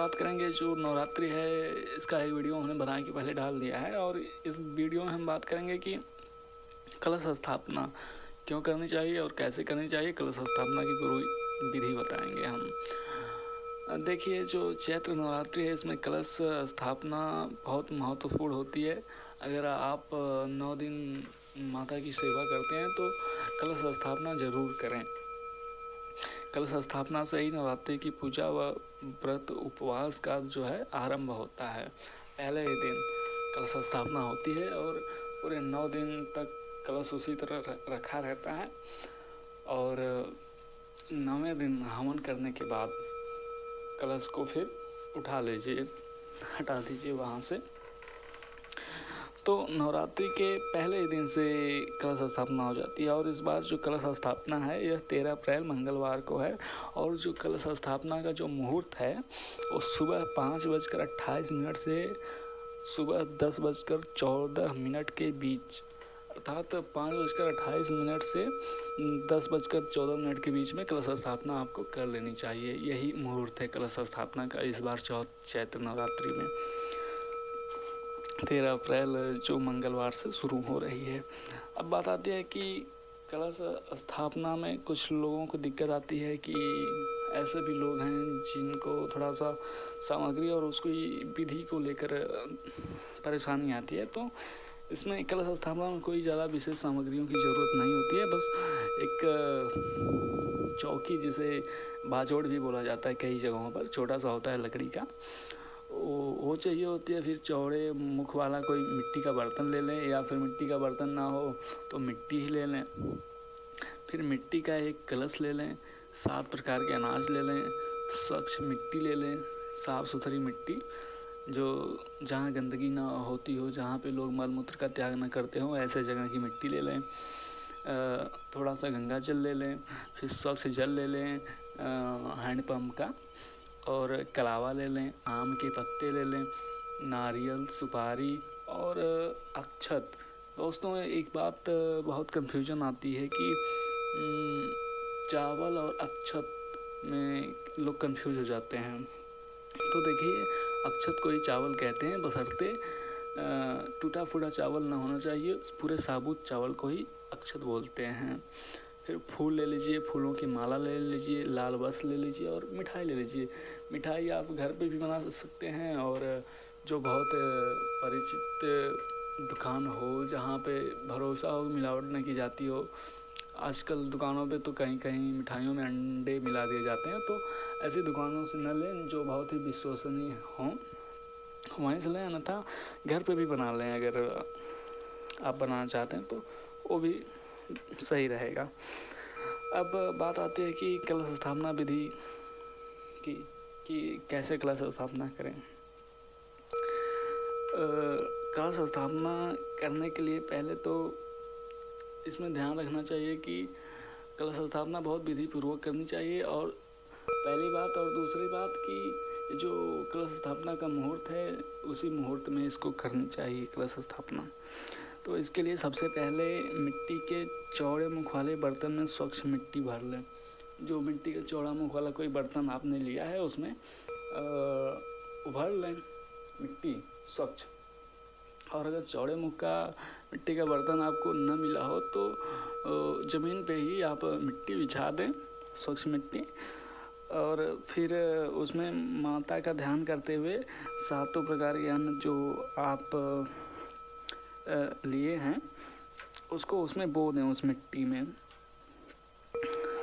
बात करेंगे जो नवरात्रि है, इसका एक वीडियो हमने बना के पहले डाल दिया है। और इस वीडियो में हम बात करेंगे कि कलश स्थापना क्यों करनी चाहिए और कैसे करनी चाहिए। कलश स्थापना की पूरी विधि बताएंगे हम। देखिए, जो चैत्र नवरात्रि है इसमें कलश स्थापना बहुत महत्वपूर्ण होती है। अगर आप 9 दिन माता की सेवा करते हैं तो कलश स्थापना जरूर करें। कलश स्थापना से ही नवरात्रि की पूजा व व्रत उपवास का जो है आरंभ होता है। पहले ही दिन कलश स्थापना होती है और पूरे 9 दिन तक कलश उसी तरह रखा रहता है। और 9वें दिन हवन करने के बाद कलश को फिर उठा लीजिए, हटा दीजिए वहाँ से। तो नवरात्रि के पहले ही दिन से कलश स्थापना हो जाती है। और इस बार जो कलश स्थापना है यह 13 अप्रैल मंगलवार को है। और जो कलश स्थापना का जो मुहूर्त है वो सुबह 5:28 से सुबह 10:14 के बीच, अर्थात 5:28 से 10:14 के बीच में कलश स्थापना आपको कर लेनी चाहिए। यही मुहूर्त है कलश स्थापना का इस बार चैत्र नवरात्रि में। 13 अप्रैल जो मंगलवार से शुरू हो रही है। अब बात आती है कि कलश स्थापना में कुछ लोगों को दिक्कत आती है कि ऐसे भी लोग हैं जिनको थोड़ा सा सामग्री और उसको विधि को लेकर परेशानी आती है। तो इसमें कलश स्थापना में कोई ज़्यादा विशेष सामग्रियों की ज़रूरत नहीं होती है। बस एक चौकी, जिसे बाजोड़ भी बोला जाता है कई जगहों पर, छोटा सा होता है लकड़ी का, वो चाहिए होती है। फिर चौड़े मुख वाला कोई मिट्टी का बर्तन ले लें, या फिर मिट्टी का बर्तन ना हो तो मिट्टी ही ले लें। फिर मिट्टी का एक कलश ले लें, 7 प्रकार के अनाज ले लें, स्वच्छ मिट्टी ले लें, साफ़ सुथरी मिट्टी जो जहाँ गंदगी ना होती हो, जहाँ पे लोग मल मूत्र का त्याग ना करते हो, ऐसे जगह की मिट्टी ले लें। थोड़ा सा गंगा जल ले लें, फिर स्वच्छ जल ले लें हैंडपम्प का, और कलावा ले लें, आम के पत्ते ले लें, नारियल, सुपारी और अक्षत। दोस्तों, एक बात बहुत कंफ्यूजन आती है कि चावल और अक्षत में लोग कंफ्यूज हो जाते हैं। तो देखिए, अक्षत को ही चावल कहते हैं, बशर्ते टूटा फूटा चावल ना होना चाहिए। पूरे साबुत चावल को ही अक्षत बोलते हैं। फिर फूल ले लीजिए, फूलों की माला ले लीजिए, लाल बस ले लीजिए और मिठाई ले लीजिए। मिठाई आप घर पे भी बना सकते हैं, और जो बहुत परिचित दुकान हो, जहाँ पे भरोसा हो, मिलावट न की जाती हो। आजकल दुकानों पे तो कहीं कहीं मिठाइयों में अंडे मिला दिए जाते हैं, तो ऐसी दुकानों से न लें जो बहुत ही विश्वसनीय हों, वहीं से लें। अन्यथा घर पे भी बना लें, अगर आप बनाना चाहते हैं तो वो भी सही रहेगा। अब बात आती है कि कलश स्थापना विधि की कि कैसे कलश स्थापना करें। कलश स्थापना करने के लिए पहले तो इसमें ध्यान रखना चाहिए कि कलश स्थापना बहुत विधि पूर्वक करनी चाहिए। और पहली बात, और दूसरी बात कि जो कलश स्थापना का मुहूर्त है उसी मुहूर्त में इसको करनी चाहिए कलश स्थापना। तो इसके लिए सबसे पहले मिट्टी के चौड़े मुख वाले बर्तन में स्वच्छ मिट्टी भर लें। जो मिट्टी का चौड़ा मुख वाला कोई बर्तन आपने लिया है उसमें भर लें मिट्टी स्वच्छ। और अगर चौड़े मुख का मिट्टी का बर्तन आपको न मिला हो तो ज़मीन पे ही आप मिट्टी बिछा दें, स्वच्छ मिट्टी। और फिर उसमें माता का ध्यान करते हुए 7 प्रकार के अन्न जो आप लिए हैं उसको उसमें बो दें, उस मिट्टी में।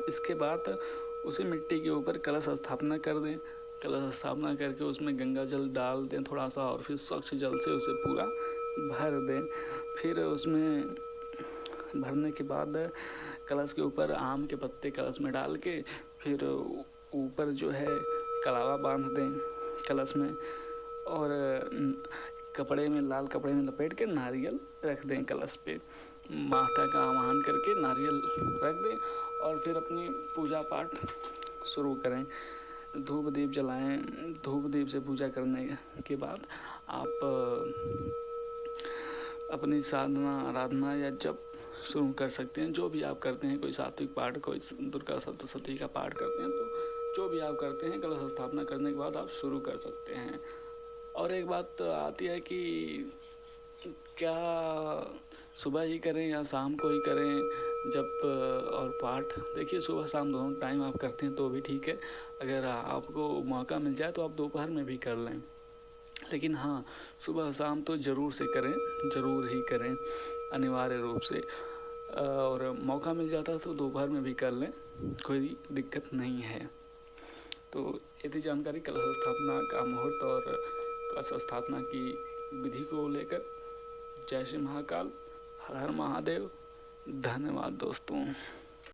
इसके बाद उसी मिट्टी के ऊपर कलश स्थापना कर दें। कलश स्थापना करके उसमें गंगा जल डाल दें थोड़ा सा, और फिर स्वच्छ जल से उसे पूरा भर दें। फिर उसमें भरने के बाद कलश के ऊपर आम के पत्ते कलश में डाल के फिर ऊपर जो है कलावा बांध दें कलश में, और कपड़े में, लाल कपड़े में लपेट के नारियल रख दें कलश पे। माता का आह्वान करके नारियल रख दें और फिर अपनी पूजा पाठ शुरू करें। धूप दीप जलाएं। धूप दीप से पूजा करने के बाद आप अपनी साधना, आराधना या जप शुरू कर सकते हैं। जो भी आप करते हैं, कोई सात्विक पाठ, कोई दुर्गा सप्तशती का पाठ करते हैं, तो जो भी आप करते हैं कलश स्थापना करने के बाद आप शुरू कर सकते हैं। और एक बात आती है कि क्या सुबह ही करें या शाम को ही करें जब और पाठ, देखिए सुबह शाम दोनों टाइम आप करते हैं तो भी ठीक है। अगर आपको मौका मिल जाए तो आप दोपहर में भी कर लें, लेकिन हाँ सुबह शाम तो ज़रूर से करें, ज़रूर ही करें अनिवार्य रूप से। और मौका मिल जाता है तो दोपहर में भी कर लें, कोई दिक्कत नहीं है। तो ये थी जानकारी कलश स्थापना का मुहूर्त और कलश स्थापना की विधि को लेकर। जय श्री महाकाल, हर हर महादेव। धन्यवाद दोस्तों।